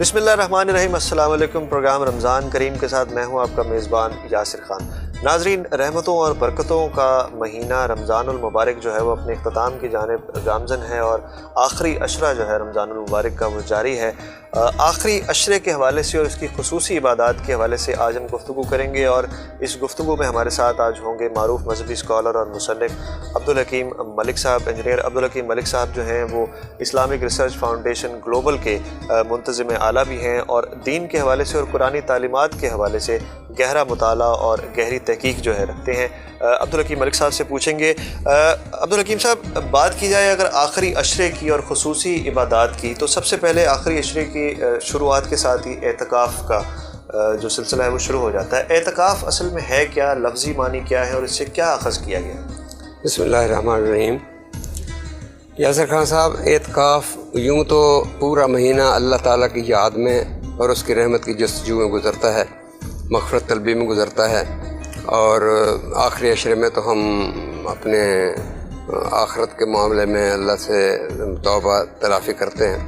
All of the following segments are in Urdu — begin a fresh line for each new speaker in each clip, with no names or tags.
بسم اللہ الرحمن الرحیم۔ السلام علیکم۔ پروگرام رمضان کریم کے ساتھ میں ہوں آپ کا میزبان یاسر خان۔ ناظرین، رحمتوں اور برکتوں کا مہینہ رمضان المبارک جو ہے وہ اپنے اختتام کی جانب گامزن ہے، اور آخری عشرہ جو ہے رمضان المبارک کا وہ جاری ہے۔ آخری عشرے کے حوالے سے اور اس کی خصوصی عبادات کے حوالے سے آج ہم گفتگو کریں گے، اور اس گفتگو میں ہمارے ساتھ آج ہوں گے معروف مذہبی اسکالر اور مصنف عبدالحکیم ملک صاحب۔ انجینئر عبدالحکیم ملک صاحب جو ہیں وہ اسلامک ریسرچ فاؤنڈیشن گلوبل کے منتظم اعلیٰ بھی ہیں، اور دین کے حوالے سے اور قرآنی تعلیمات کے حوالے سے گہرا مطالعہ اور گہری تحقیق جو ہے رکھتے ہیں۔ عبدالحکیم ملک صاحب سے پوچھیں گے۔ عبدالحکیم صاحب، بات کی جائے اگر آخری عشرے کی اور خصوصی عبادات کی، تو سب سے پہلے آخری عشرے کی شروعات کے ساتھ ہی اعتکاف کا جو سلسلہ ہے وہ شروع ہو جاتا ہے۔ اعتکاف اصل میں ہے کیا، لفظی معنی کیا ہے، اور اس سے کیا اخذ کیا گیا؟
بسم اللہ الرحمن الرحیم۔ یاسر خان صاحب، اعتکاف یوں تو پورا مہینہ اللہ تعالیٰ کی یاد میں اور اس کی رحمت کی جستجو میں گزرتا ہے، مغفرت طلبی میں گزرتا ہے، اور آخری عشرے میں تو ہم اپنے آخرت کے معاملے میں اللہ سے توبہ تلافی کرتے ہیں۔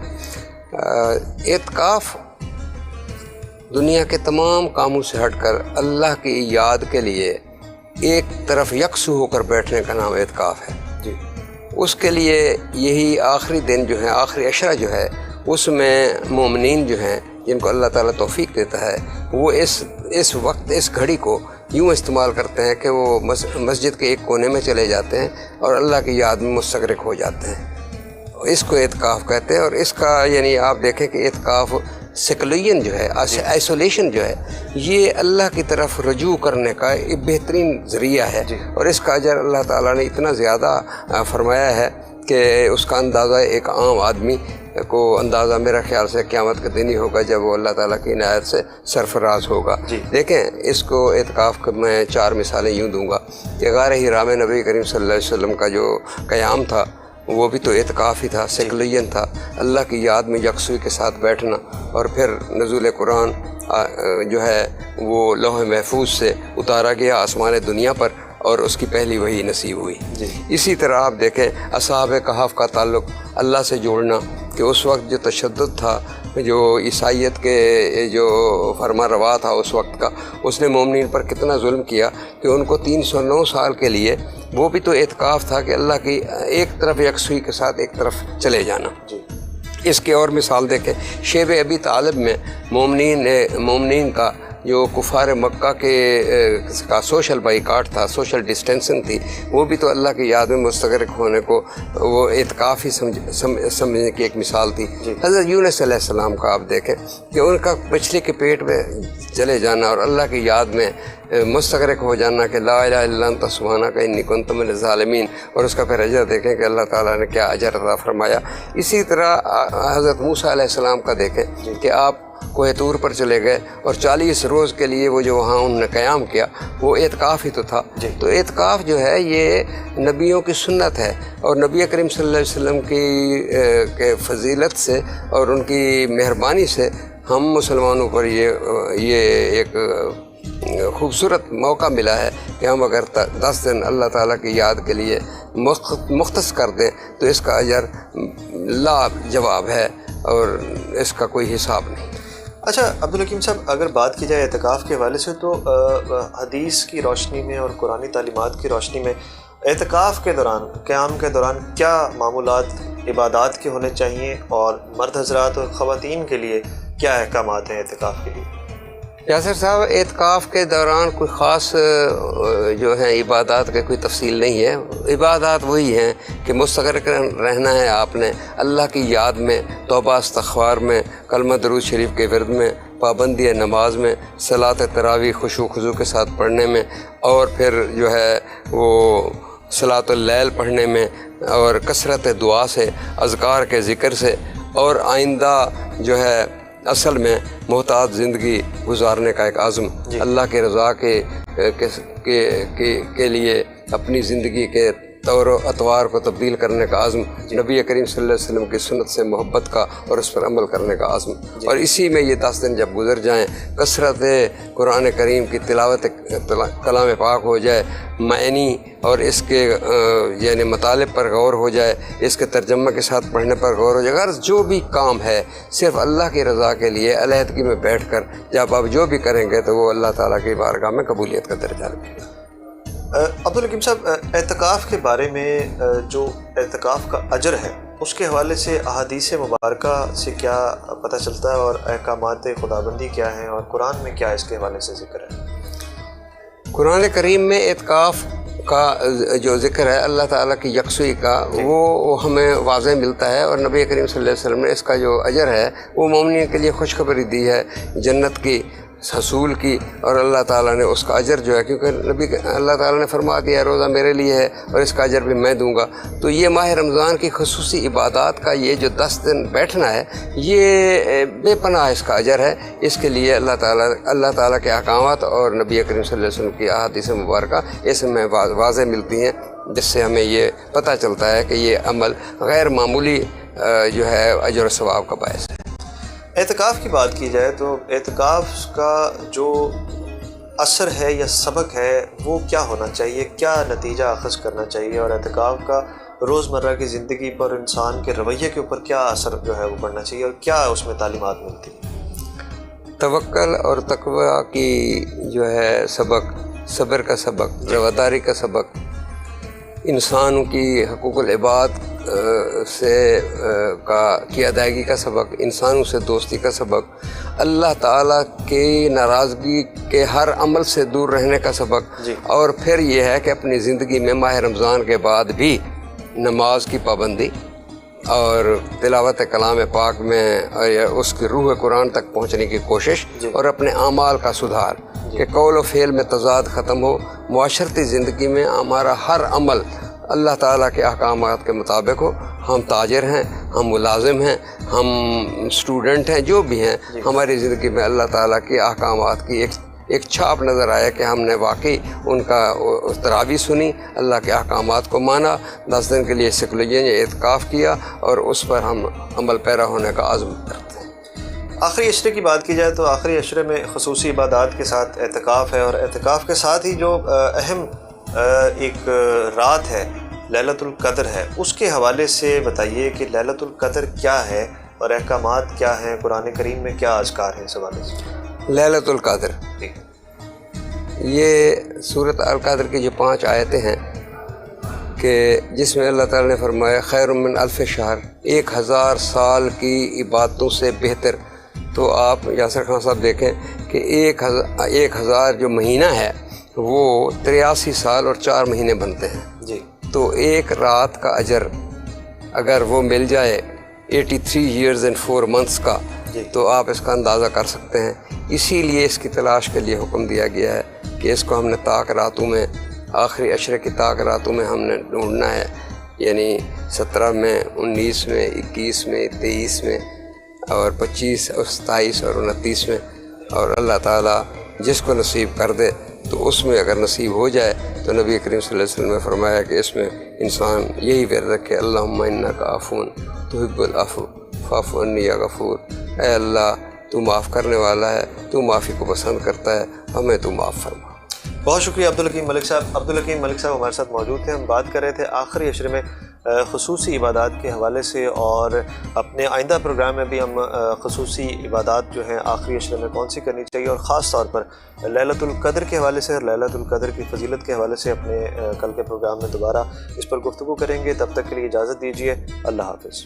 اعتکاف دنیا کے تمام کاموں سے ہٹ کر اللہ کی یاد کے لیے ایک طرف یکسو ہو کر بیٹھنے کا نام اعتکاف ہے۔
جی، اس
کے لیے یہی آخری دن جو ہے، آخری عشرہ جو ہے، اس میں مومنین جو ہیں جن کو اللہ تعالیٰ توفیق دیتا ہے، وہ اس وقت اس گھڑی کو یوں استعمال کرتے ہیں کہ وہ مسجد کے ایک کونے میں چلے جاتے ہیں اور اللہ کی یاد میں مستغرق ہو جاتے ہیں۔ اس کو اعتکاف کہتے ہیں، اور اس کا یعنی آپ دیکھیں کہ اعتکاف سیکولین جو ہے، آئسولیشن جو ہے، یہ اللہ کی طرف رجوع کرنے کا ایک بہترین ذریعہ ہے، اور اس کا اجر اللہ تعالیٰ نے اتنا زیادہ فرمایا ہے کہ اس کا اندازہ ایک عام آدمی کو اندازہ میرا خیال سے قیامت کے دن ہی ہوگا، جب وہ اللہ تعالیٰ کی عنایت سے سرفراز ہوگا۔ دیکھیں، اس کو اعتکاف میں 4 مثالیں یوں دوں گا کہ غار حرا میں نبی کریم صلی اللہ علیہ وسلم کا جو قیام تھا وہ بھی تو اعتکاف ہی تھا، سیکولین تھا، اللہ کی یاد میں یکسوئی کے ساتھ بیٹھنا، اور پھر نزول قرآن جو ہے وہ لوح محفوظ سے اتارا گیا آسمان دنیا پر، اور اس کی پہلی وحی نصیب ہوئی۔ اسی طرح آپ دیکھیں اصحاب کہف کا تعلق اللہ سے جوڑنا، کہ اس وقت جو تشدد تھا، جو عیسائیت کے جو فرما روا تھا اس وقت کا، اس نے مومنین پر کتنا ظلم کیا کہ ان کو 309 سال کے لیے وہ بھی تو اعتکاف تھا کہ اللہ کی ایک طرف یکسوئی کے ساتھ ایک طرف چلے جانا۔ اس کی اور مثال دیکھیں، شیب ابی طالب میں مومنین کا جو کفار مکہ کا سوشل بائیکاٹ تھا، سوشل ڈسٹینسنگ تھی، وہ بھی تو اللہ کی یاد میں مستغرق ہونے کو وہ اعتکاف ہی سمجھنے کی ایک مثال تھی۔ حضرت یونس علیہ السلام کا آپ دیکھیں کہ ان کا مچھلی کے پیٹ میں چلے جانا اور اللہ کی یاد میں مستغرق ہو جانا کہ لا الہ الا انت سبحانک انی کنت من الظالمین، اور اس کا پھر اجر دیکھیں کہ اللہ تعالیٰ نے کیا اجر عطا فرمایا۔ اسی طرح حضرت موسیٰ علیہ السلام کا دیکھیں کہ آپ کوہ طور پر چلے گئے، اور 40 روز کے لیے وہ جو وہاں انہوں نے قیام کیا وہ اعتکاف ہی تو تھا۔ تو اعتکاف جو ہے یہ نبیوں کی سنت ہے، اور نبی کریم صلی اللہ علیہ وسلم کی فضیلت سے اور ان کی مہربانی سے ہم مسلمانوں پر یہ ایک خوبصورت موقع ملا ہے کہ ہم اگر 10 دن اللہ تعالیٰ کی یاد کے لیے مختص کر دیں تو اس کا اجر لا جواب ہے، اور اس کا کوئی حساب نہیں۔
اچھا عبدالحکیم صاحب، اگر بات کی جائے اعتکاف کے حوالے سے، تو حدیث کی روشنی میں اور قرآنی تعلیمات کی روشنی میں اعتکاف کے دوران، قیام کے دوران کیا معمولات عبادات کے ہونے چاہیے، اور مرد حضرات اور خواتین کے لیے کیا احکامات ہیں اعتکاف کے لیے؟
یاسر صاحب، اعتکاف کے دوران کوئی خاص جو ہیں عبادات کے کوئی تفصیل نہیں ہے۔ عبادات وہی ہیں کہ مستغرق رہنا ہے آپ نے اللہ کی یاد میں، توبہ استغفار میں، کلمہ درود شریف کے ورد میں، پابندی نماز میں، صلاۃ تراویح خشوع خضوع کے ساتھ پڑھنے میں، اور پھر جو ہے وہ صلاۃ اللیل پڑھنے میں، اور کثرت دعا سے، اذکار کے ذکر سے، اور آئندہ جو ہے اصل میں محتاط زندگی گزارنے کا ایک عزم، اللہ کے رضا کے لیے اپنی زندگی کے طور و اطوار کو تبدیل کرنے کا عزم، نبی کریم صلی اللہ علیہ وسلم کی سنت سے محبت کا اور اس پر عمل کرنے کا عزم، اور اسی میں یہ 10 دن جب گزر جائیں، کثرت قرآن کریم کی تلاوت، کلام پاک ہو جائے، معنی اور اس کے یعنی مطالب پر غور ہو جائے، اس کے ترجمہ کے ساتھ پڑھنے پر غور ہو جائے، اگر جو بھی کام ہے صرف اللہ کی رضا کے لیے علیحدگی میں بیٹھ کر جب آپ جو بھی کریں گے تو وہ اللہ تعالیٰ کی بارگاہ میں قبولیت کا درجہ رکھے گا۔
عبدالحکیم صاحب، اعتکاف کے بارے میں جو اعتکاف کا اجر ہے اس کے حوالے سے احادیث مبارکہ سے کیا پتہ چلتا ہے، اور احکامات خداوندی کیا ہیں، اور قرآن میں کیا اس کے حوالے سے ذکر ہے؟
قرآن کریم میں اعتکاف کا جو ذکر ہے اللہ تعالیٰ کی یکسوئی کا، وہ ہمیں واضح ملتا ہے، اور نبی کریم صلی اللہ علیہ وسلم نے اس کا جو اجر ہے وہ مومنین کے لیے خوشخبری دی ہے جنت کی، حصول کی، اور اللہ تعالیٰ نے اس کا اجر جو ہے، کیونکہ اللہ تعالیٰ نے فرما دیا ہے روزہ میرے لیے ہے اور اس کا اجر بھی میں دوں گا، تو یہ ماہ رمضان کی خصوصی عبادات کا یہ جو 10 دن بیٹھنا ہے یہ بے پناہ اس کا اجر ہے۔ اس کے لیے اللہ تعالیٰ کے احکامات اور نبی کریم صلی اللہ علیہ وسلم کی احادیث مبارکہ اس میں واضح ملتی ہیں، جس سے ہمیں یہ پتہ چلتا ہے کہ یہ عمل غیر معمولی جو ہے اجر و ثواب کا باعث ہے۔
اعتکاف کی بات کی جائے تو اعتکاف کا جو اثر ہے یا سبق ہے وہ کیا ہونا چاہیے، کیا نتیجہ اخذ کرنا چاہیے، اور اعتکاف کا روزمرہ کی زندگی پر انسان کے رویے کے اوپر کیا اثر جو ہے وہ پڑنا چاہیے، اور کیا اس میں تعلیمات ملتی ہیں؟
توکل اور تقوی کی جو ہے سبق، صبر کا سبق، رواداری کا سبق، انسانوں کی حقوق العباد کی ادائیگی کا سبق، انسانوں سے دوستی کا سبق، اللہ تعالیٰ کی ناراضگی کے ہر عمل سے دور رہنے کا سبق، اور پھر یہ ہے کہ اپنی زندگی میں ماہ رمضان کے بعد بھی نماز کی پابندی اور تلاوت کلام پاک میں اس کی روح قرآن تک پہنچنے کی کوشش، اور اپنے اعمال کا سدھار کہ قول و فعل میں تضاد ختم ہو، معاشرتی زندگی میں ہمارا ہر عمل اللہ تعالیٰ کے احکامات کے مطابق ہو۔ ہم تاجر ہیں، ہم ملازم ہیں، ہم اسٹوڈنٹ ہیں، جو بھی ہیں، ہماری زندگی میں اللہ تعالیٰ کے احکامات کی ایک چھاپ نظر آیا کہ ہم نے واقعی ان کا تراویح سنی، اللہ کے احکامات کو مانا، 10 دن کے لیے سیکولرزم اعتکاف کیا، اور اس پر ہم عمل پیرا ہونے کا عزم کرتے ہیں۔
آخری عشرے کی بات کی جائے تو آخری عشرے میں خصوصی عبادات کے ساتھ اعتکاف ہے، اور اعتکاف کے ساتھ ہی جو اہم ایک رات ہے لیلۃ القدر ہے، اس کے حوالے سے بتائیے کہ لیلۃ القدر کیا ہے اور احکامات کیا ہیں، قرآن کریم میں کیا اذکار ہیں اس حوالے سے؟
لیلۃ القدر، یہ سورۃ القدر کی جو 5 آیتیں ہیں کہ جس میں اللہ تعالیٰ نے فرمایا خیر من الف شہر، 1000 سال کی عبادتوں سے بہتر، تو آپ یاسر خان صاحب دیکھیں کہ 1000 جو مہینہ ہے وہ 83 سال اور 4 مہینے بنتے ہیں، تو ایک رات کا اجر اگر وہ مل جائے 83 years and 4 months کا، تو آپ اس کا اندازہ کر سکتے ہیں۔ اسی لیے اس کی تلاش کے لیے حکم دیا گیا ہے کہ اس کو ہم نے طاق راتوں میں، آخری عشرے کی طاق راتوں میں ہم نے ڈھونڈنا ہے، یعنی 17 میں، 19 میں، 21 میں، 23 میں، اور 25 اور 27 اور 29 میں، اور اللہ تعالیٰ جس کو نصیب کر دے تو اس میں اگر نصیب ہو جائے تو نبی کریم صلی اللہ علیہ وسلم نے فرمایا کہ اس میں انسان یہی ورد رکھے اللہم انکا عفو تحب العفو فاعف عنی یا غفور، اے اللہ تو معاف کرنے والا ہے، تو معافی کو پسند کرتا ہے، ہمیں تو معاف فرما۔
بہت شکریہ عبدالحکیم ملک صاحب۔ عبدالحکیم ملک صاحب ہمارے ساتھ موجود تھے، ہم بات کر رہے تھے آخری عشرے میں خصوصی عبادات کے حوالے سے، اور اپنے آئندہ پروگرام میں بھی ہم خصوصی عبادات جو ہیں آخری عشرے میں کون سی کرنی چاہیے، اور خاص طور پر لیلۃ القدر کے حوالے سے اور لیلۃ القدر کی فضیلت کے حوالے سے اپنے کل کے پروگرام میں دوبارہ اس پر گفتگو کریں گے۔ تب تک کے لیے اجازت دیجیے، اللہ حافظ۔